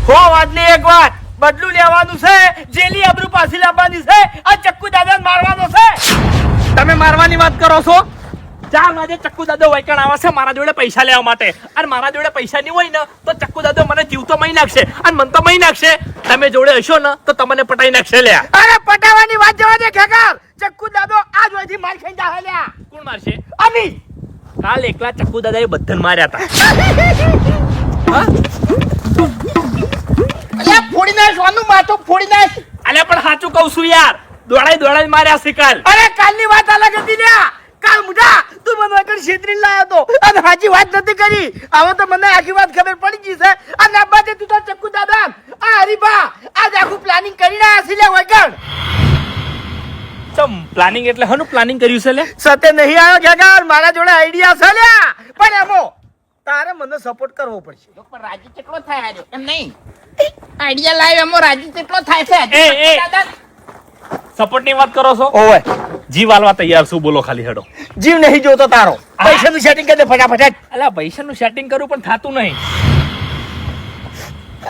હો વાતની એક વાત, બદલું લેવાનું છે, જેલી આબરૂ પાછી લાવવાની છે, આ ચક્કુ દાદાને મારવાનો છે. તમે મારવાની વાત કરો છો? 4 વાગે ચક્કુ દાદો વૈકણ આવે છે મારા જોડે પૈસા લેવા માટે, અને મારા જોડે પૈસા નહીં હોય ને તો ચક્કુ દાદો મને જીવ તો મહી નાખશે, અને મન તો મહી નાખશે. તમે જોડે હશો ને તો તમને પટાઈ નાખશે. લ્યા અરે પટાવાની વાત જવા દે ખેગાર. ચક્કુ દાદો આજ વહીથી માર ખાઈ જા લ્યા. કોણ મારશે? અમી. કાલ એકલા ચક્કુ દાદાએ બધાને માર્યા હતા. હા અલ્યા ફોડી નાખ, સોનું માથું ફોડી નાખ. અલ્યા પણ સાચું કહું છું યાર, દોડાઈ માર્યા છે કાલ. અરે કાલની વાત અલગ હતી લ્યા. કાલ મુઢા તું મને વગર છેતરી લાયો તો, અને હાજી વાત નથી કરી. હવે તો મને આખી વાત ખબર પડી ગઈ છે. અને અબ્બાજી તું તો ચક્કુ દાદા આ હરીબા આજ આખું પ્લાનિંગ કરીને આયા છે લ્યા વગર. ચમ પ્લાનિંગ એટલે હનું પ્લાનિંગ કર્યું છે? લે સતે નહીં આવ્યો ખેગાર, મારા જોડે આઈડિયા છે લ્યા, પણ એમો તારે મને સપોર્ટ કરવો પડશે. પણ રાજી કેટલો થાય હાજો? એમ નહીં, આઈડિયા લાવ એમાં રાજી કેટલો થાય છે? એ સપોર્ટ ની વાત કરો છો? ઓવે જીવ આલવા તૈયાર છું, બોલો ખાલી હેડો. જીવ નહીં જોતો તારો, પૈસાનું સેટિંગ કરી દે ફટાફટ. અલ્યા પૈસાનું સેટિંગ કરું પણ થાતું નહીં.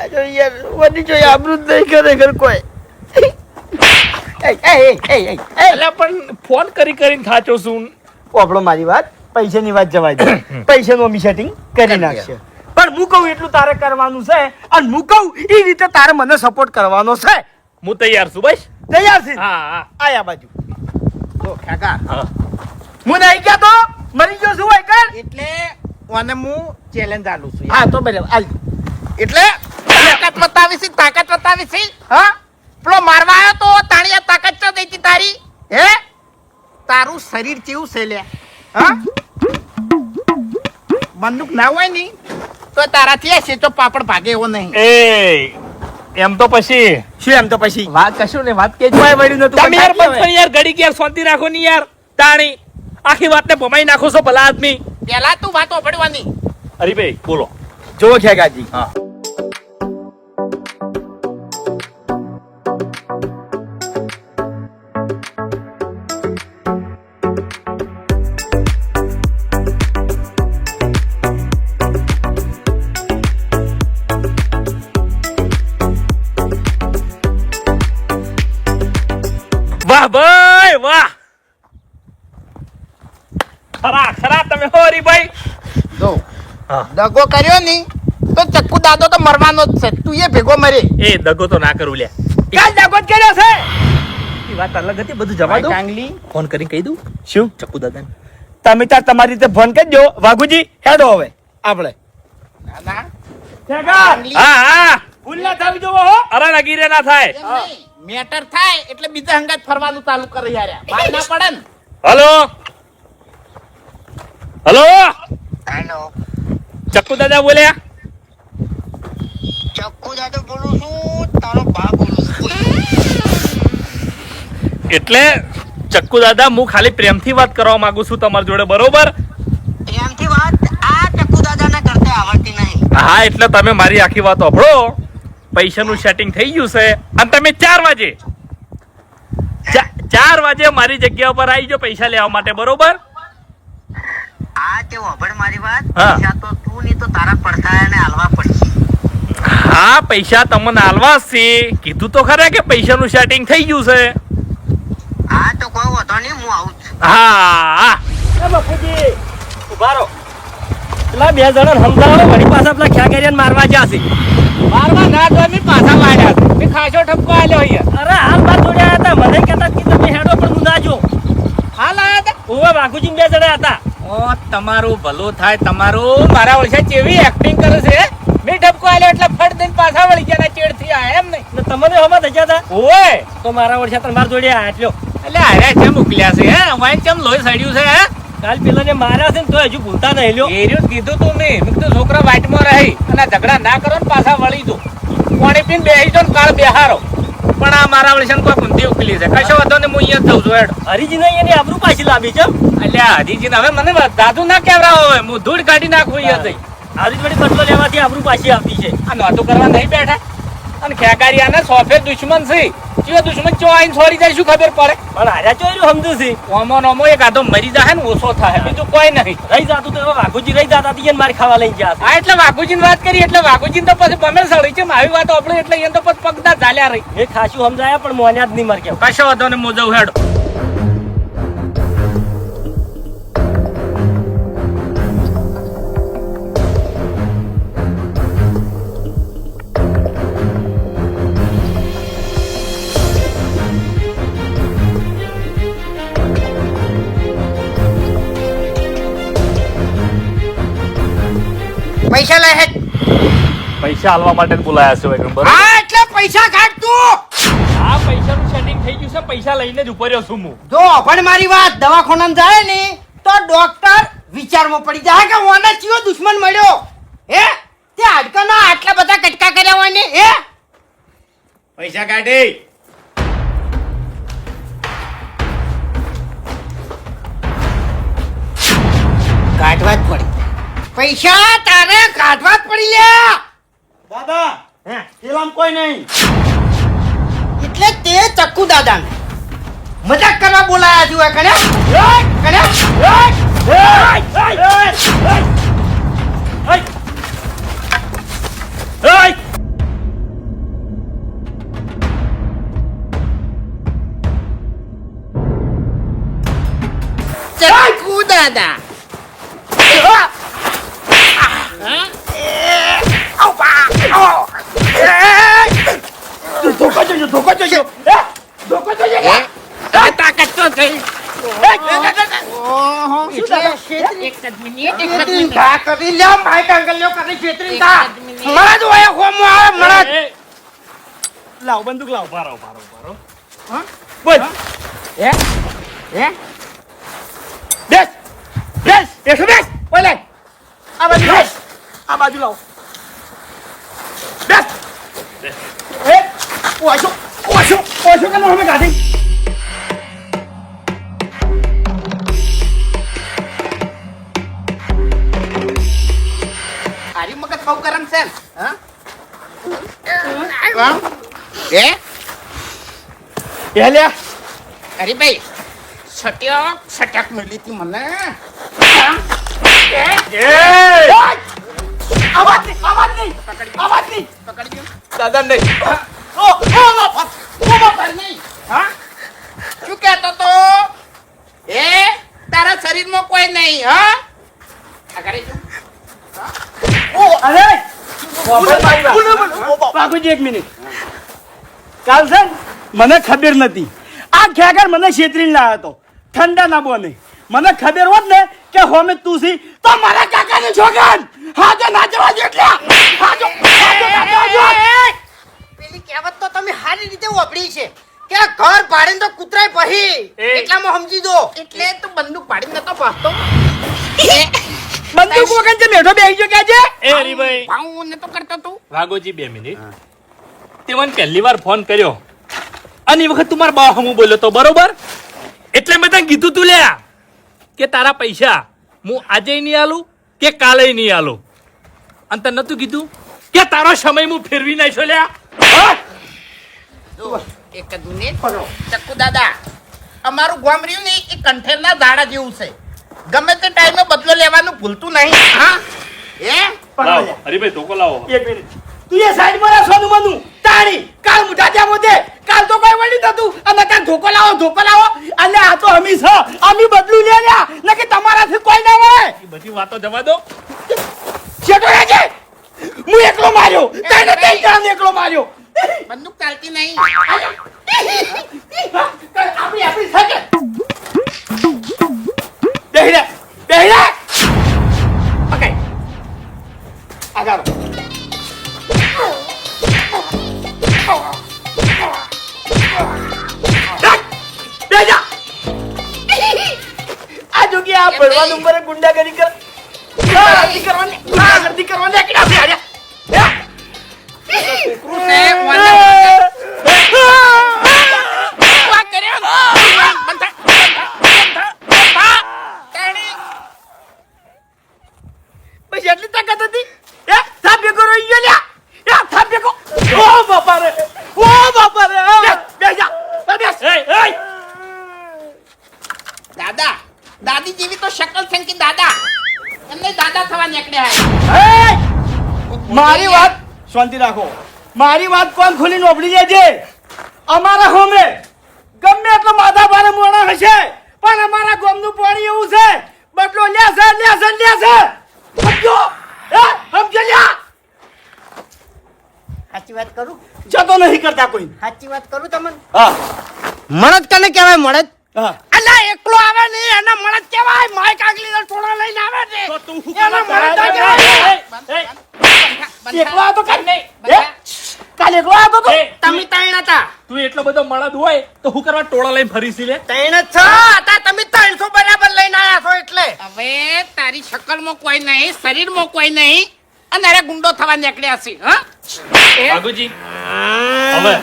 આજો યાર વડી જો આબરૂ નહીં કરે ઘર કોઈ. અલ્યા પણ ફોન કરીને થાચો છું. આપણો મારી વાત, પૈસાની વાત જવા દે. પૈસાનું અમે સેટિંગ કરી નાખશે, પણ હું કહું એટલું તારે કરવાનું છે, અને હું કહું એ રીતે તારે મને સપોર્ટ કરવાનો છે. હું તૈયાર છું બસ. તૈયાર છે? હા આયા બાજુ તો ખેગા હા. હું નહીં ગયા તો મરી ગયો છું હોય કર. એટલે ઓને હું ચેલેન્જ આલું છું. હા તો બરાબર આલ. એટલે તાકાત બતાવી છે. હા પેલો મારવા આવ્યો તો તાણીયા તાકાત ચો દેતી તારી? હે તારું શરીર કેવું છે લે? હા બંદૂક ના હોય ની તો તારાથી આ સેચો પાપડ ભાગે એવો નહીં. એ એમ તો પછી શું એમ તો પછી વાત કશું ને વાત કે કોઈ વળ્યું નતું. તમે યાર પણ યાર ઘડી કે યાર શાંતિ રાખો ની યાર. તાણી આખી વાતને ભમાઈ નાખો છો ભલા આદમી. પેલા તું વાતો પડવાની. હરીભાઈ બોલો. જો ખેગાજી, હા વાહ ભાઈ વાહ, ખરા તમે હો હરીભાઈ. જો હા. દગો કર્યો ની તો ચક્કુ દાદો તો મરવાનો જ છે. તું એ ભેગો મરે. એ દગો તો ના કરું લે. કાલ દાગોત કર્યો છે. એ વાત અલગ હતી, બધું જવા દો. કાંગલી ફોન કરીને કહી દઉં શું ચક્કુ દાદાને. તમે તાર તમારી રીતે ફોન કરી દો. વાઘુજી હેડો હવે આપણે. દાદા ખેગાર કાંગલી હા હા ભૂલ ના થવી જોવો હો. અરે લગીરે ના થાય. એમ નહીં. મેટર થાય એટલે બીજા હંગાત ફરવાનું ચાલુ કરે યાર. બહાર ના પડે ને. હલો હલો હેલો, ચક્કુ દાદા બોલ્યા? ચક્કુ દાદો બોલું છું, તારો બા બોલું છું. એટલે ચક્કુ દાદા હું ખાલી પ્રેમથી વાત કરવા માંગુ છું તમારી જોડે, બરોબર? પ્રેમથી વાત આ ચક્કુ દાદાને કરતે આવડતી નહીં. હા એટલે તમે મારી આખી વાત સાંભળો. પૈસાનું સેટિંગ થઈ ગયું છે, અને તમે 4 વાગે 4 વાગે મારી જગ્યા પર આવી જાઓ પૈસા લેવા માટે, બરોબર? આ તે વભળ મારી વાત. હા. પૈસા તો તું નહીં તો તારા પડતાને હાલવા પડશે. હા પૈસા તમને આલવા છે, કીધું તો ખરા કે પૈસાનું સેટિંગ થઈ ગયું છે. હા તો કોઈ વાંધો નહીં, હું આવું છું. હા એ બાપુજી ઉભા રહો. પેલા 2 જણા સમજાવો, વળી પાછા પેલા ખેગારિયાને મારવા જ્યાં છે. મારવા ના તો ની પાછા માર્યા છે. મેં ખાસો ઠપકો આલ્યો અહીંયા. અરે હાલ બાર જોડે આવ્યા હતા, મને કહેતા કે તમે હેડો પણ હું ના જો. હાલ આયા તા. ઓવે વાઘુજી 2 જણા હતા. ઓ તમારું ભલું થાય તમારું. મારા ઓળખે કેવી એક્ટિંગ કરે છે. મેં ઠપકો આલ્યો એટલે ફટ દઈને પાછા વળી ગયા. ચેડથી આયા એમ નહીં. ને તમને હમા થઈ હતા ઓય તો મારા વર્ષે તમારા જોડે આયા એટલો. એટલે આર્યા કેમ મોકલ્યા છે? હે વાઈન કેમ લોહી સડ્યું છે? હે કાલ પેલાને માર્યા છે ને તો હજુ ભૂલતા નહીં લ્યો. એર્યું કીધું તું નહીં. મેં કીધું છોકરા વાઈટમાં રહી અને ઝઘડા ના કરો ને પાછા વળી દો. પાણી પીને બેસી જો ને કાળ બેહારો. પણ આ મારા વળી કોઈ કુંતી ઉકલી છે. કશો વાંધો ને હું અહીંયા જ જઉં છું. હેડ હરીજીને એની આબરૂ પાછી લાવી છે. અલ્યા હરીજીને હવે મને દાદુ ના કેવરાવો હવે. હું ધૂળ કાઢી નાખું અહીંયા જઈ. આવી વળી બદલો લેવાથી આબરૂ પાછી આપી છે. આ નોતું કરવા નહીં બેઠા. અને ખેગારિયાના સોફે દુશ્મન છે ચિયો દુશ્મન ચો આઈને છોડી જાય શું ખબર પડે પણ હાર્યા ચોર્યું સમજુ છે ઓમો નોમો એક આધો મરી જાય ને ઓછો થાય બીજું કોઈ નહીં રહી જાતું તો એવા વાઘુજી રહી જાતા હતી મારી ખાવા લઈ ગયા હા એટલે વાઘુજીની વાત કરી એટલે વાઘુજી તો પછી બમે સળી છે આવી વાત આપણે એટલે એને તો પછી પગદા ચાલ્યા રહી એ ખાસું સમજાયા પણ મોન્યા જ નહીં માર કેવું કશો વાંધો ને મોજવ હેડો પૈસા લે હેડ. પૈસા હાલવા માટે જ બોલાયા છે વૈકણ બરોબર હા એટલે પૈસા કાઢ તું. આ પૈસાનું સેટિંગ થઈ ગયું છે પૈસા લઈને જ ઉપર રહ્યો છું હું જો પણ મારી વાત દવાખાનામાં જાય ને તો ડોક્ટર વિચારમાં પડી જાય કે ઓને ચિયો દુશ્મન મળ્યો હે તે હાડકાના આટલા બધા કટકા કર્યા હોય ને હે પૈસા કાઢી કાઢવા જ પડી પૈસા તારે કાઢવા જ પડી લે દાદા હે એલામ કોઈ નહીં એટલે તે ચક્કુ દાદાને મજાક કરવા બોલાયા છું આ કને ચક્કુ દાદા ધોકો જોજો ધોકો જોજો ધોકો જોજો તાકાત તો થઈ લાવ બંદૂક લાવ પારો પારો પારો બોલ હે હે બેસ બેસ બેસ બેસ બોલે આ બાજુ બેસ આ બાજુ લાવ બેસ એ ઓછો કે હમે ગાડી આરી મગજ બહુ ગરમ છે હા એ લ્યા अरे भाई सटक मिली थी मने આવાજ નહીં पकड़ लियो દાદા નહીં पर नहीं हाँ क्यों कहता तो ए तारा शरीर में कोई नहीं हाँ अगर અરે બાપુજી એક મિનિટ કાલ છે ને મને ખબર નથી આ ખેગર મને છેતરીને લાવ્યો હતો ઠંડા ના બોને મને ખબર હોત ને કે હોમે તું સી તો મારા કાકાને છોકરાન હાજો ના જવા દે એટલે હાજો ના જવા દે પેલી કહેવત તો તમે સારી રીતે વાપરી છે કે ઘર ભાડીને તો કૂતરાય પહી એટલામાં સમજી દો એટલે तो बंदूक पाड़ी में तो पास्तो બંદૂક વગર જે મેઠો બેહી ગયો કે છે એ હરીભાઈ भाऊ ने तो करता तू વાઘોજી 2 મિનિટ તે મને પહેલી વાર ફોન કર્યો અને એ વખત તું મારા બા હમું બોલ્યો તો બરોબર એટલે મેં તને કીધું તું લ્યા કે તારા પૈસા હું આજે નહીં આલું કે કાલે નહીં આલું અને તને નતું કીધું કે તારો સમય હું ફેરવી નાખ્યો લ્યા હા? એક જ મિનિટ ચક્કુ દાદા અમારું ગામ રહ્યું ને એ કંઠેરના દાડા જેવું છે ગમે તે ટાઈમે બદલો લેવાનું ભૂલતું નહીં હા એ લાવો હરીભાઈ ધોકો લાવો એક મિનિટ તું એ સાઈડ માં રાખ સોનું મનું તાણી કાલ મુઠા ત્યાં મોતે કાલ તો કોઈ વળી નતું અને કાલ ધોકો લાવો અને આ તો અમી છે અમી બદલું લે લ્યા નકે તમારાથી કોઈ ના હોય એ બધી વાતો જવા દો છેટો રે છે હું એકલો માર્યો તને તે જાન એકલો માર્યો બંદૂક ચાલતી નહીં આપણી સાથે બેહી રે ઓકે આગળ બેજા આ જોગી આ ભરવા નંબરે ગુંડાગરી કર કરવાની એકડા બે આર્યા છોકરું છે વાત કર્યો પછી એટલી તાકાત હતી એ થાપ ભેગો રહી ગયો લ્યા એ થાપ ભેગો ઓ બાપા મારી વાત શાંતિ રાખો. મારી વાત કોણ ખોલીને ઓબળી લેજે. અમારા હોમે ગમે એટલો માથા ભારે મોણા હશે પણ અમારા ગામનું પાણી એવું છે બદલો લેશે. સમજો? સમજો લ્યા? સાચી વાત કરું જતો નહીં કરતા કોઈ. સાચી વાત કરું તમને હા મળદ કને કહેવાય મળદ હા. અલા એકલો આવે નહીં એને મળદ કહેવાય માય કાગલીના ટોળા લઈને આવે છે તો તું શું એને કરવા મળદ ચાલે? કહેવાય. એકલો હતો કાલ નહીં, કાલ એકલો હતો તો એ, તમે ત્રણ હતા તું એટલો બધો મળદ હોય તો હું કરવા ટોળા લઈને ફરીશી લે? ત્રણ જ છો હતા તમે 300 બરાબર લઈને આયા છો એટલે હવે તારી શકલમાં કોઈ નહીં શરીરમાં કોઈ નહીં અને અરે ગુંડો થવા નીકળ્યા છે હા ભાગુજી હવે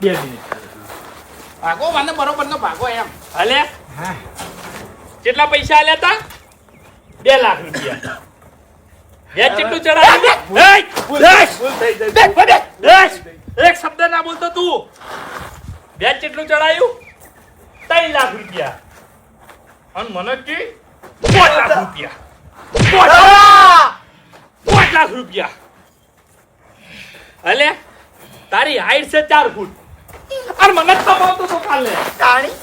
2 મિનિટ ભાગો વાને બરોબર નો ભાગો એમ હાલે કેટલા પૈસા આલ્યા તા? 2 લાખ રૂપિયા. વ્યાજ કેટલું ચડાવ્યું? એક શબ્દ ના બોલતો તું. વ્યાજ કેટલું ચડાયું? 3 લાખ રૂપિયા. અને મને કે 5 લાખ રૂપિયા. 5 લાખ રૂપિયા. હાલે તારી હાઈટ છે 4 ફૂટ અને મને કમાવતો તો કાલે કાણી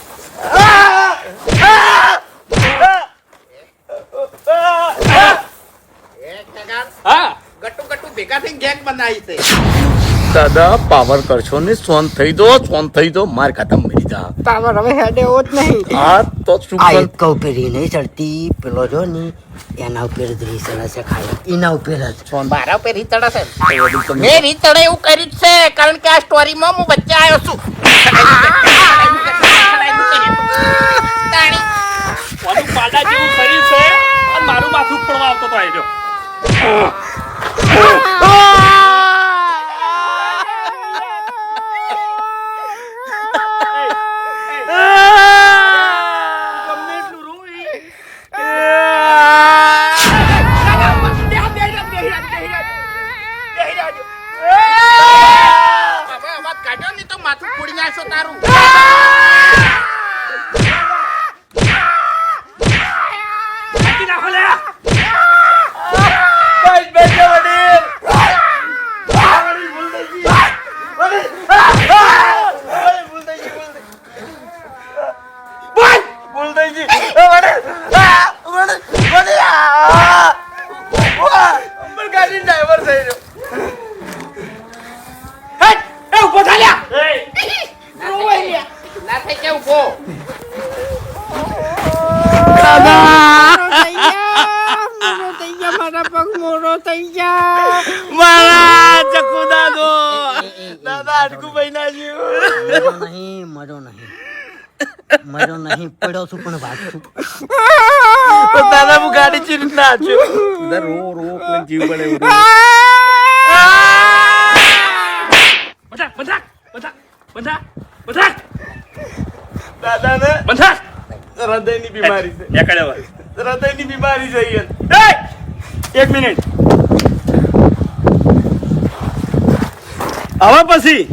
હા ગટુ ગટુ ભેગા થઈને ગેંગ બનાવી છે દાદા પાવર કરશો ને સોન થઈ દો માર ખાતા મરી જા. પાવર હવે હેડે એવો જ નહીં. આ તો શું આ કર- એક ઉપર ઈ નહીં ચડતી પેલો જો ની એના ઉપર જ રીસ ચડે છે ખાલી એના ઉપર જ મારા ઉપર રીતડા છે મેં રીતડા એવું કર્યું જ છે કારણ કે આ સ્ટોરીમાં હું વચ્ચે આવ્યો છું તાણી. મારું પાડા જેવું શરીર છે અને મારું માથું પડવા આવતો તો આઈ રહ્યો. ગમે એટલું રોઈ. હવે અવાજ કાઢ્યો નહીં તો માથું ફોડી નાખશો તારું કાઢી નાખો લે. બસ બેસો વડીલ. વડીલ ભૂલ થઈ ગઈ. વડીલ. વડીલ ભૂલ થઈ ગઈ. ભૂલ થઈ ગઈ. વડીલ. વડીલ. અંબર ગાડી ડ્રાઈવર થઈ ગયો. હેટ, એ ઊભો થા લ્યા. એય, ના થઈ કે ઉભો મોરો થઈ ગયા મારા પગ મોરો થઈ ગયા મારા ચકુ દાદો. દાદા હાડકું ભાઈ ના જીવ. મરો નહીં પડ્યો છું પણ વાત છું દાદા હું ગાડી ચીરી નાખ્યો. બંધાક, બંધાક, બંધાક, બંધાક, બંધાક, દાદાને બંધાક. હૃદયની બીમારી છે. એ કડે હવે. હૃદયની બીમારી છે યાર. એક મિનિટ. હવે પછી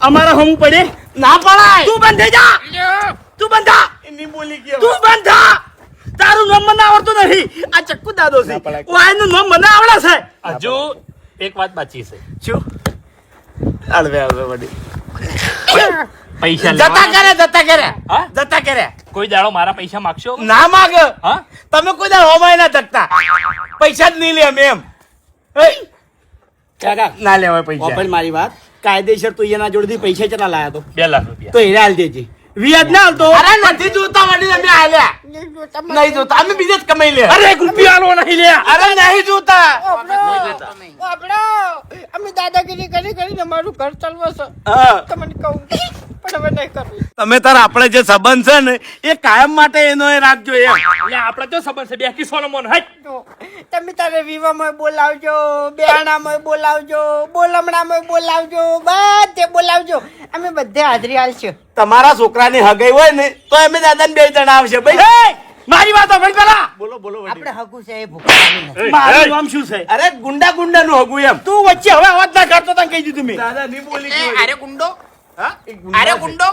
અમારા હમ પડે ના પડાય. તું બંધ થઈ જા. તું બંધ થા. એની બોલી કે તું બંધ થા. તારું નામ મને આવડતું નથી. આ ચક્કુ દાદો છે. વાયનું નામ મને આવડે છે. હજુ એક વાત બાકી છે. શું? આળવે આળવે વડી. પૈસા જતા લેવા. કરે હા? જતા કરે કોઈ દાડો મારા પૈસા માગશો? ના માગ. હા? તમે કોઈ દર હોમાય ના તકતા. પૈસા જ નહીં લે અમે એમ. કાકા ના લેવાય પૈસા. ઓપન મારી વાત કાયદેસર તું એના જોડેથી પૈસા કેટલા લાયા તો 2 લાખ રૂપિયા. તો હીરા હાલ દેજે વ્યાજ ના હાલતો. અરે નથી જોતા વડીલ અમે આલ્યા નહીં જોતા અમે બીજે જ કમાઈ લે અરે 1 રૂપિયા આલો નહીં લે. અરે નહીં જોતા. આપડો અમે દાદાગીરી કરી કરીને મારું ઘર ચાલવો છે હા. તમને કહું પણ હવે નહીં કરવી તમે તાર આપણે જે સંબંધ છે ને એ કાયમ માટે એનો એ રાખજો એમ. એટલે આપણે તો સંબંધ છે બેકી સોલોમન હટ. જો, તમે તારે વિવાહમાં બોલાવજો બેહાણામાં બોલાવજો બોલમણામાં બોલાવજો બધે બોલાવજો અમે બધે હાજરી હાલશું તમારા છોકરાની હગાઈ હોય ને તો અમે દાદાને 2 જણા આવશે ભાઈ. મારી વાત સાંભળ પેલા. બોલો બોલો આપણે હગું છે એ ભૂખા નથી મારું નામ શું છે? અરે ગુંડા નું હગું એમ. તું વચ્ચે હવે અવાજ ના કરતો તને કહી દીધું મેં. દાદા ની બોલી એ અરે ગુંડો અરે ગુંડો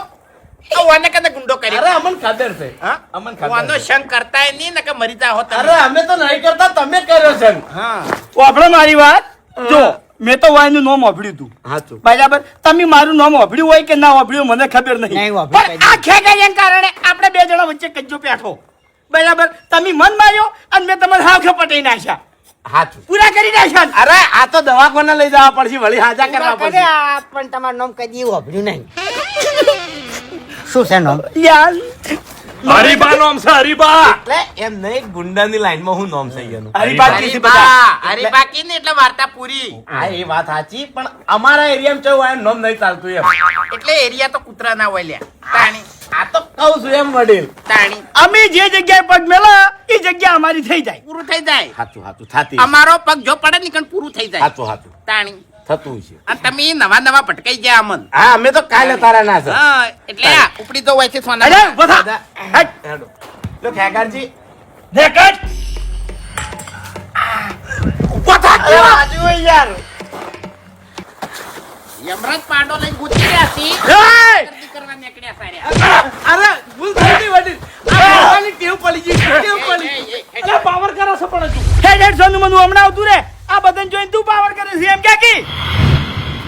તો વાને કને ગુંડો કરી અરે અમન ખાતર છે. હા અમન વાનો ખાતર. શંક કરતા નહીં ને કે મરી જા હો તમે અરે અમે તો નહીં કરતા તમે કર્યો છે. હા. આપણે મારી વાત જો મેં તો વાયનું નામ વાપર્યું હતું હાચું. બરાબર તમે મારું નામ વાપર્યું હોય કે ના વાપર્યું મને ખબર નહીં નહીં વાપર્યું, પણ આ ખેગાયાને કારણે આપણે બે જણા વચ્ચે કજ્જો પેઠો બરાબર તમે મન માર્યો અને મેં તમને હાવ પટાઈ નાખ્યા હાચું. પૂરા કરી નાખ્યા અરે આ તો દવાખાને લઈ જવા પડશે વળી હાજા કરવા અરે પડશે આ પણ તમારું નામ કદી વાપર્યું નહીં. શું છે નામ? યાર હરીબા નામ છે હરીબા. એટલે એમ નહીં ગુંડાની લાઈનમાં હું નામ થઈ ગયું હરીબાજી છે બધા અરે બાકી ને એટલે વાર્તા પૂરી. હા એ વાત સાચી પણ અમારા એરિયામાં ચો વાયનું નામ નહીં ચાલતું એમ એટલે એરિયા તો કૂતરા ના હોય લ્યા. તાણી આ તો કહું છું એમ વડીલ તાણી અમે જે જગ્યાએ પગ મેલા એ જગ્યા અમારી થઈ જાય પૂરું થઈ જાય. સાચું સાચું થાતી અમારો પગ જો પડે ને કણ પૂરું થઈ જાય. સાચું સાચું તાણી થતું છે અને તમે નવા નવા ભટકાઈ ગયા અમન. હા અમે તો કાલે તારા ના છે હા એટલે આ ઉપડી તો હોય છે સોના. અરે બધા હટ હેડો લો ખેગારજી નેકટ બાજુ હોય યાર યમરાજ પાડો લઈને ગુચી રહ્યા છે. એય! ગરદી કરવા નીકળ્યા સાર્યા. અરે ભૂલ થઈ ગઈ વડીલ આ ભગવાનની ટેવ પડી ગઈ ટેવ પડી એ, એ, અલ્યા પાવર કરો છો પણ હજુ. હેડ હેડ સોનું મનું હમણાં આવતું રે આ બધાને જોઈને તું પાવર કરે છે એમ ક્યાં કી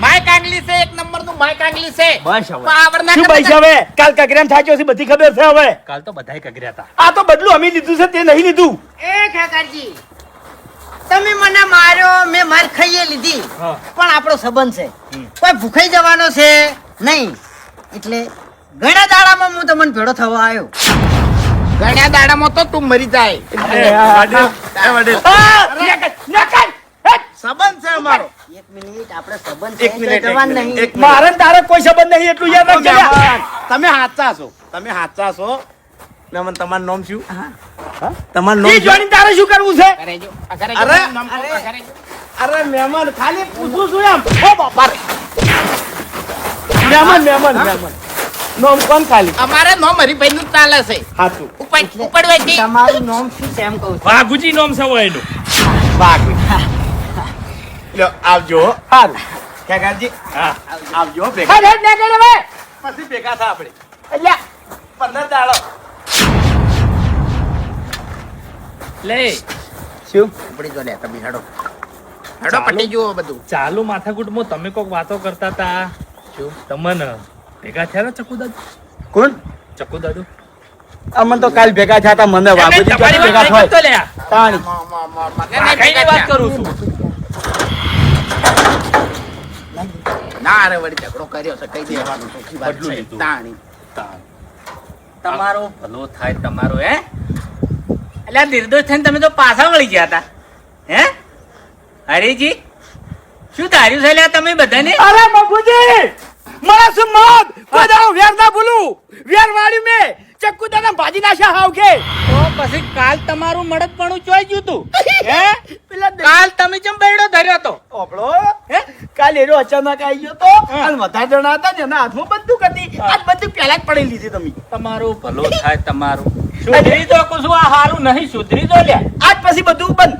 માય કાંગલી છે એક નંબર નું માય કાંગલી છે. બસ હવે. પાવર ના શું કરતા. પૈસા હવે કાલ કગરામ થાચ્યો છે બધી ખબર છે હવે કાલ તો બધાય કગર્યા હતા. આ તો બદલું અમે લીધું છે તે નહીં લીધું એ ખેગારજી, તમે મને માર્યો, મેં માર ખાઈએ લીધી, પણ આપણો સંબંધ છે. કોઈ ભૂખાઈ જવાનો છે નહીં. એટલે ઘણા દાડામાં હું તમને ભેળો થવા આવ્યો. ઘણા દાડામાં તો તું મરી જાય. સંબંધ છે અમારો. એક મિનિટ, આપણે સંબંધ એક છે, મિનિટ, તો જવાન એક મિનિટ, નહીં. એક મારે ને તારે કોઈ સંબંધ નહીં એટલું યાદ રાખજો લ્યા. તમે હાચા છો તમે હાચા છો મેમન તમારું નામ શું તમારું ઈ નામ શું? જોઈને તારે શું કરવું છે ઘરે જો. આ ઘરે અરે, જો. નામ કહો, આ ઘરે જો. અરે મહેમાન ખાલી પૂછું છું એમ ઓ બાપા રે. મહેમાન નામ કોણ ખાલી અમારે નો હરીભાઈ નું ચાલે છે. હાચું ઉપડવાથી તમારું નામ શું છે એમ કહું છું. વાઘુજી નામ છે હોય એનું. બાકી લ્યો આવજો હારું ખેગારજી હા. આવજો ભેગા હેડ હેડ નેકળ હવે પછી ભેગા થા આપણે અલ્યા 15 દાડો લે શું ઉપડી જો લે તમે હેડો. હેડો પટી જુઓ બધું. ચાલુ માથાકૂટમાં તમે કોક વાતો કરતા હતા. શું તમને ભેગા થયા ને ચકુ દાદુ? કોણ ચકુ દાદુ અમન તો કાલ ભેગા થયા તા મને વાગોજી તમારી ભેગા વાત નહીં થાય કરતો લ્યા. તાણી મગજ નહીં કઈની ભેગા વાત થયા. કરું છું. ના અરે વળી ઝઘડો કર્યો છે કઈ દેવાનું ચોખ્ખી વાત બદલું છે. લીધું. તાણી તમારો ભલો થાય તમારો હે એટલે નિર્દોષ થઈને તમે તો પાછા વળી ગયા હતા હે હરીજી શું ધાર્યું છે લ્યા તમે બધાને અરે બાપુજી મારા શું મોત કોઈ દાડો વેર ના ભૂલું વેર વાળી મે ચક્કુ દાદા ભાજી નાખ્યા હાવ કે તો પછી કાલ તમારું મળદપણું ચોઈ ગયું તું હે પેલા કાલ તમે ચમ બેડો ધર્યો તો ઓપડો કાલ એરો અચાનક આવી ગયો તો અને વધારે જણા હતા ને એના હાથમાં બંદૂક હતી આ બંદૂક પહેલા જ પડી લીધી તમે તમારું ભલો થાય તમારું સુધરી તો કશું આ હારું નહીં સુધરી તો લ્યા આજ પછી બધું બંધ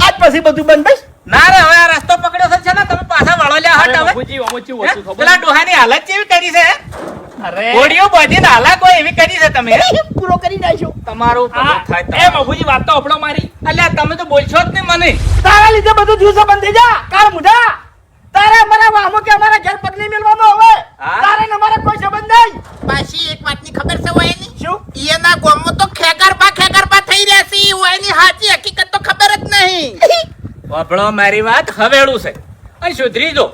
આજ પછી બધું બંધ બસ ના રે હવે આ રસ્તો પકડ્યો છે ને તમે પાછા વળો લ્યા હટ હવે બાપુજી, આમાં ચેવું હતું હે? ખબર? પેલા ડોહાની હાલત કેવી કરી છે અરે ઘોડીઓ બધીને હાલા કોઈ એવી કરી છે તમે પૂરો કરી નાખ્યો તમારું ભલું આ- થાય એ તમારું. બાપુજી વાત તો આપણો મારી. અલ્યા તમે તો બોલશો જ નહીં મને તારા લીધે બધું જ્યુસ બંધ થઈ જા કાળ મુઢા તારે અમારા વાહમો કે અમારા ઘર પગ નહીં મેળવાનો હવે હા? તારે ને અમારા કોઈ સંબંધ નહીં પાછી એક વાતની ખબર છે હોય એની શું એના ગામમાં તો ખેગરબા થઈ રહ્યા છે હોય એની સાચી હકીકત તો ખબર જ નહીં. વાપડો મારી વાત હવેળું છે અને સુધરી જો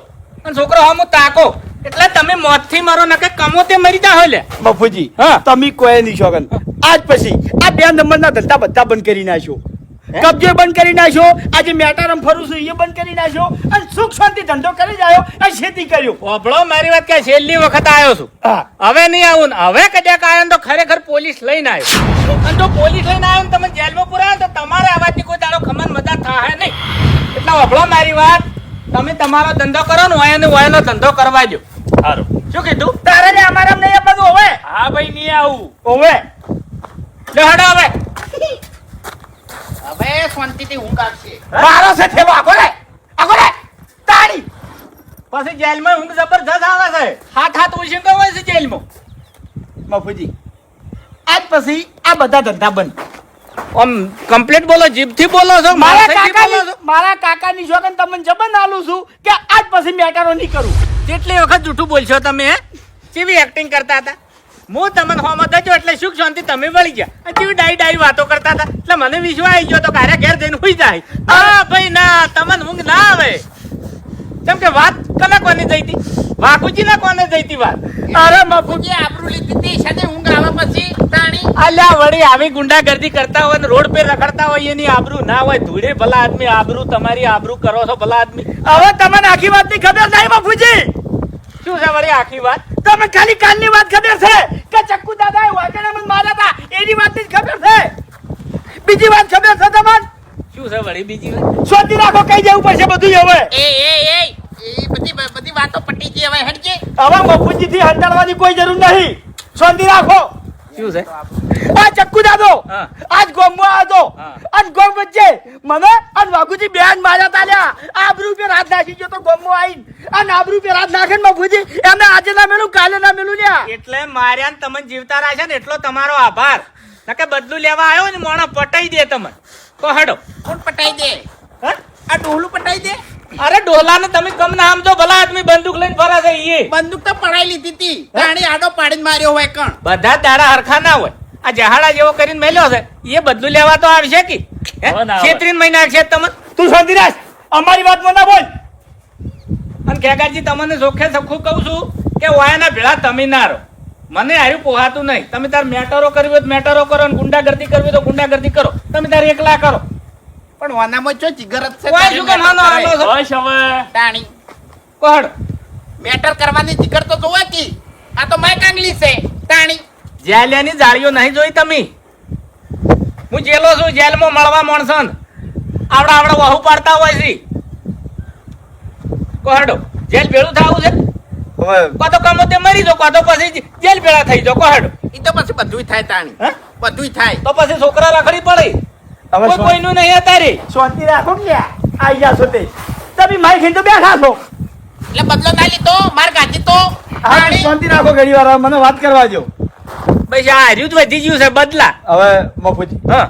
અને છોકરો હમું તાકો એટલે તમે મોત થી મરો નકે કમો તે મરી જા હોય લે બાપુજી હા. તમે કોઈ નહીં શોગન આજ પછી આ 2 નંબરના ધંધા બધા બંધ કરી નાખ્યો કબજે બંધ કરી નાખ્યો આજે મેટારમ ફરું છું એ બંધ કરી નાખ્યો અને સુખ શાંતિ ધંધો કરી જાયો આ ખેતી કર્યો વાપડો મારી વાત કે છેલ્લી વખત આવ્યો છું હા હવે નહીં આવું ને હવે કદાચ આવ્યો ને તો ખરેખર પોલીસ લઈને આવ્યો અને જો પોલીસ લઈને આવ્યો ને તમે જેલમાં પુરાયો ને તો તમારે આવાજની કોઈ દાડો ખમન મજા થાય નહીં એટલે વાપડો મારી વાત તમે તમારો ધંધો કરો ને વાયનો ધંધો કરવા દો સારું. શું કીધું તારે ને અમારા નહીં આ બધું હવે હા ભાઈ નહીં આવું. હવે લે હડો હવે હવે શાંતિથી ઊંઘ આવશે. મારો છે થેલો આગો રે તાળી પછી જેલમાં ઊંઘ જબરજસ્ત આવે છે હાથ ઉછીને હોય છે જેલમાં બાપુજી આજ પછી આ બધા ધંધા બંધ આમ કમ્પ્લીટ બોલો, જીભથી બોલો છો, માથેથી બોલો છો. મારા કાકાની છોકરાને તમને જબન આલું છું કે આજ પછી મેટારો નહીં કરું. કેટલી વખત જૂઠું બોલશો તમે, હે? કેવી એક્ટિંગ કરતા હતા? હું તમને હોમ હતો એટલે સુખ શાંતિ તમે વળી ગયા અને કેવી ડાઈ વાતો કરતા હતા એટલે મને વિશ્વાસ આવી ગયો તો ઘરે ઘેર જઈને હુઈ જાય. હા ભાઈ ના, તમને ઊંઘ ના આવે. કેમ કે વાત કને કોની જઈ હતી? વાઘુજી ના કોને જઈ હતી વાત? અરે મફુ જે આબરૂ લીધી હતી સાથે ઊંઘ આવે પછી તાણી અલ્યા વળી આવી ગુંડાગર્દી કરતા હોય ને રોડ પર રખડતા હોય એની આબરૂ ના હોય. ધૂળે ભલા આદમી આબરૂ, તમારી આબરૂ કરો છો ભલા આદમી. હવે તમને આખી વાતની ખબર નહીં મફુજી. શું છે વળી આખી વાત? તમે ખાલી કાલની વાત ખબર છે કે ચક્કુ દાદાએ વાઘેણામાં માર્યા હતા એની વાતની જ ખબર છે. બીજી વાત ખબર છે તમને? શું છે વળી બીજી વાત? શોધી રાખો, કઈ જવું પડશે બધું હવે. એ બધી વાતો પટી ગઈ હવે હેડજે. હવે મફુજી થી હટાડવાની કોઈ જરૂર નહીં. શોધી રાખો. શું છે? આ ચક્કુ દાદો હા. આજ ગોમમાં હતો હા. અને ગોમ વચ્ચે મને અને વાઘુજી બેન માર્યા તા લ્યા. આબરૂ પર હાથ નાખી ગયો તો ગોમમાં આવીને અને આબરૂ પર હાથ નાખે ને મફુજી એમને આજે ના મેલું કાલે ના મેલું લ્યા. એટલે માર્યા ને તમને જીવતા રાખ્યા ને એટલો તમારો આભાર. નકે બદલું લેવા આવ્યો ને મોણા પટાઈ દે તમને. તો હેડો. કોણ પટાઈ દે? હા? આ ડોહલું પટાઈ દે. અરે ડોલા ને તમે કમ ના સમજો, ભલા આદમી બંદૂક લઈને ફરે છે ઈ. બંદૂક તો પડાઈ લીધી હતી તાણી આડો પાડીને માર્યો હોય કણ. બધા દાડા હરખા ના હોય. આ જહાડા જેવો કરીને મેલ્યો છે એ બદલું લેવા તો આવશે કે હવે ના આવે. છેતરીને મહિના છે તમે. તું શાંતિ રાખ, અમારી વાતમાં ના બોલ. અને ખેગાજી તમને ચોખ્ખે સખું કહું છું કે વાયાના ભેળા તમે ના રહો. મને હાર્યું પોહાતું નહીં. તમે તાર મેટરો કરવી હોય તો મેટરો કરો અને ગુંડાગર્દી કરવી હોય તો ગુંડાગર્દી કરો. તમે તાર એકલા કરો. પણ વાનામાં જો જીગર જ છે કોઈ શું કામ આનો આલો છો? બસ હવે તાણી કોહડ મેટર કરવાની જીગર તો જોવે કી. આ તો માય કાંગલી છે તાણી. જેલિયાની જાળીઓ નહીં જોઈ તમે? હું જેલો છું, જેલમાં મળવા માણસો આવડા વહુ પાડતા હોય છે. કોહડો જેલ ભેળું થવું છે? કાં તો કમો તે મરી જાઓ, કાં તો પછી જેલ ભેળા થઈ જાઓ. કોહડો ઈ તો પછી બધુંય થાય તાણી. હે? બધુંય થાય. તો પછી છોકરા રખડી પડે. હવે કોઈ કોઈનું નહીં અત્યારે. શાંતિ રાખો કે લ્યા. આઈ જા છો તે. તમે મારી ખીન તો બેઠા છો. એટલે બદલો ના લીધો માર ગાજી તો હા, તાણી. શાંતિ રાખો ઘડી વાર, મને વાત કરવા દો. ભાઈ આ હાર્યું જ વધી ગયું છે બદલા. હવે મફુજી હા,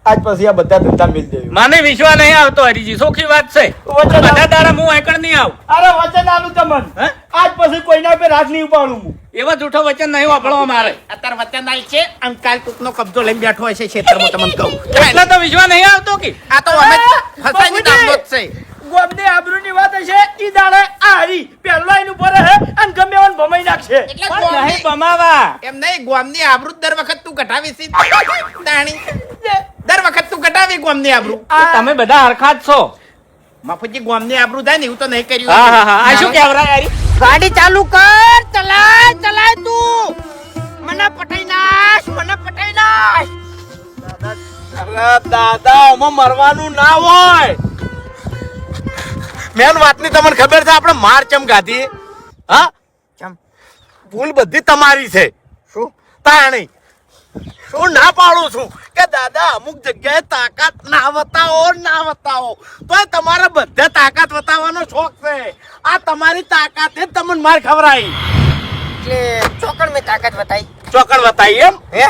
આજ પછી આ બધા ધંધા મિલ દેવું. મને વિશ્વાસ નહીં આવતો હરીજી. ચોખ્ખી વાત છે. વચન બધા દાડા હું આકડ નહીં આવું. અરે વચન આલું તમને. હે? આજ પછી કોઈના પર હાથ નહીં ઉપાડું હું. એવા જૂઠો વચન નહીં વાપરવા મારે. અત્યારે વચન આલ છે અને કાલ ટૂંકનો કબજો લઈને બેઠો હશે ક્ષેત્રમાં તમને કહું. એટલે તો વિશ્વાસ નહીં આવતો કે આ તો અમે ફસાઈની બાપુજી! દામનો જ છે. ગોમની આબરૂની વાત હશે ઈ દાડે આ હરી પહેલો એનું પર હે અને ગમે એવાને ભમાઈ નાખશે. એટલે પણ નહીં ગોમની- બમાવા. એમ નહીં ગોમની આબરૂ દર વખત તું ઘટાવી છી તાણી. દર વખત તું ઘટાવી ગોમની આબરૂ. તમે બધા હરખા જ છો. મફુજી ગોમની આબરૂ થાય ને એવું તો નહીં કર્યું. હા હા હા. આ શું કહેવરા યારી? ગાડી ચાલુ કર, ચલાય તું. મને પટાઈ નાખ, મને પટાઈ નાખ. અરે દાદા આમાં મરવાનું ના હોય. મેન વાતની તમને ખબર છે આપણે માર ચમ ગાધી? હા, ચમ. ભૂલ બધી તમારી છે. શું? તાણી શું ના પાડું છું કે દાદા અમુક જગ્યાએ તાકાત ના બતાવો તોય તમારે બધે તાકાત બતાવવાનો શોખ છે. આ તમારી તાકાત જ તમને માર ખવરાઈ. એટલે ચોકડ મેં તાકાત બતાઈ. ચોકડ બતાવી એમ? હે?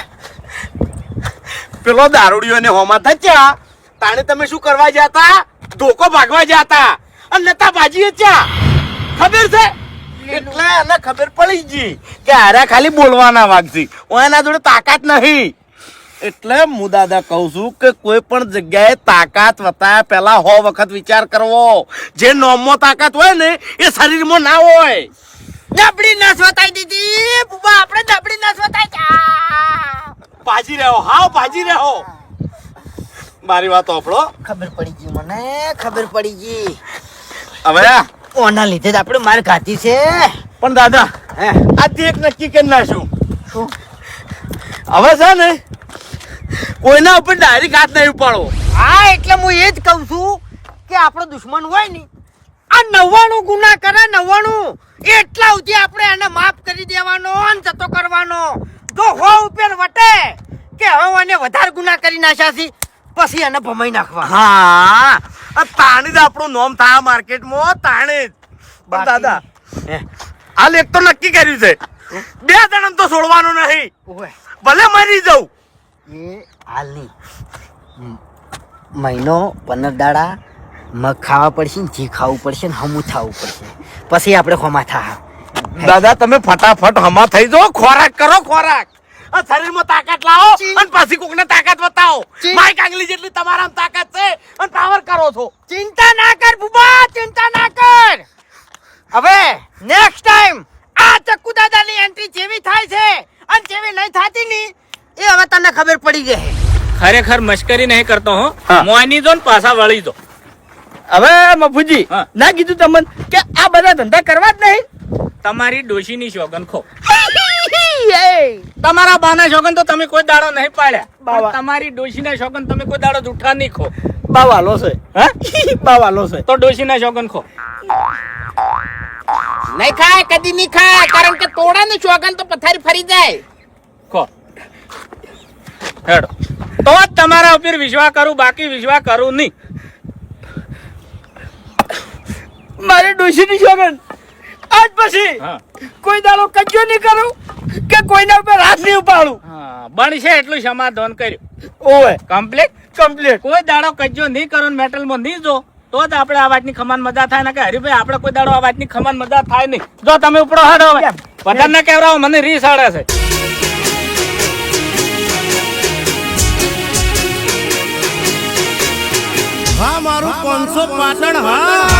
પેલો દારૂડિયોને હોમા થયા તાણે તમે શું કરવા જતા? ધોકો ભાગવા જતા અને નતા ભાજી ચા. ખબર છે? એટલે એને ખબર પડી ગઈ કે આરા ખાલી બોલવાના વાગજી, એના જોડે તાકાત નહીં. એટલે હું દાદા કહું છું કે કોઈ પણ જગ્યાએ તાકાત બતાવ્યા પહેલા 100 વખત વિચાર કરવો. જે નોમમાં તાકાત હોય ને એ શરીરમાં ના હોય. ડબડી નસ બતાઈ દીધી બુબા, આપણે ડબડી નસ બતાઈ. ભાજી રહ્યો, હાવ ભાજી રહ્યો. મારી વાત સાંભળો. ખબર પડી ગઈ મને, ખબર પડી ગઈ. હવે ઓના લીધે જ આપણે માર ખાધી છે. પણ દાદા હે? આજથી એક નક્કી કરી નાખ્યું. શું? હવે છે ને કોઈના ઉપર ડાયરેક્ટ હાથ નહીં ઉપાડવો. હા, એટલે હું એ જ કહું છું કે આપણો દુશ્મન હોય ને આ 99 ગુના કરે, 99 એટલા સુધી આપણે એને માફ કરી દેવાનો અને જતો કરવાનો. જો હો ઉપર વટે કે હવે એને વધારે ગુના કરી નાખ્યા છે પછી એને ભમાઈ નાખવા. હા, આ તાણી જ આપણું નામ થાય માર્કેટમાં, તાણી જ. પણ બાકી- દાદા હાલ એક તો નક્કી કર્યું છે, 2 જણાને તો છોડવાનું નહીં. ઓય, ભલે મરી જાઉં એ હાલ નહીં મહિનો 15 દાડા મગ ખાવા પડશે ને ઘી ખાવું પડશે ને હમું થવું પડશે પછી આપણે ખોમા થા દાદા તમે ફટાફટ હમા થઈ જાઓ ખોરાક કરો ખોરાક આ શરીરમાં તાકાત લાવો અને પછી કોકને તાકાત બતાવો માય કાંગલી જેટલી તમારામાં તાકાત છે અને પાવર કરો છો ચિંતા ના કર બુબા ચિંતા ના કર હવે નેક્સ્ટ ટાઈમ આ ચક્કુ દાદાની એન્ટ્રી જેવી થાય છે અને જેવી નહીં થતી ની એ હવે તને ખબર પડી જશે ખરેખર મશ્કરી નહીં કરતો હો હા. મોની દો ને પાછા વળી દો હવે મફુજી હા. ના કીધું તમને કે આ બધા ધંધા કરવા જ નહીં તમારી ડોશીની શોગન ખો તમારા બાના શોગન તો તમે કોઈ દાડો નહીં પાડ્યા બાવા. પણ તમારી ડોશીના શોગન તમે કોઈ દાડો જૂઠા નહીં ખો બાવાલો છે હા બાવાલો છે તો ડોશીના શોગન ખો નહીં ખાય કદી નહીં ખાય કારણ કે તોડાની શોગન તો પથારી ફરી જાય ખો હેડો તો જ તમારા ઉપર વિશ્વાસ કરું બાકી વિશ્વાસ કરું નહીં મારી ડોશીની શોગન આજ પછી હા. કોઈ દાડો કજ્જો નહીં કરું કે કોઈના ઉપર હાથ નહીં ઉપાડું હા બનશે એટલું સમાધાન કર્યું ઓવે કમ્પ્લીટ કમ્પ્લીટ કોઈ દાડો કજ્જો નહીં કરો ને મેટલમાં નહીં જો તો જ આપણે આ વાતની ખમાન મજા થાય ને કે હરીભાઈ આપણે કોઈ દાડો આ વાતની ખમાન મજા થાય નહીં જો તમે ઉપડો હાડો હવે બધાને કહેવરાવો મને રીસ આડે છે હા મારું 500 પાટણ હા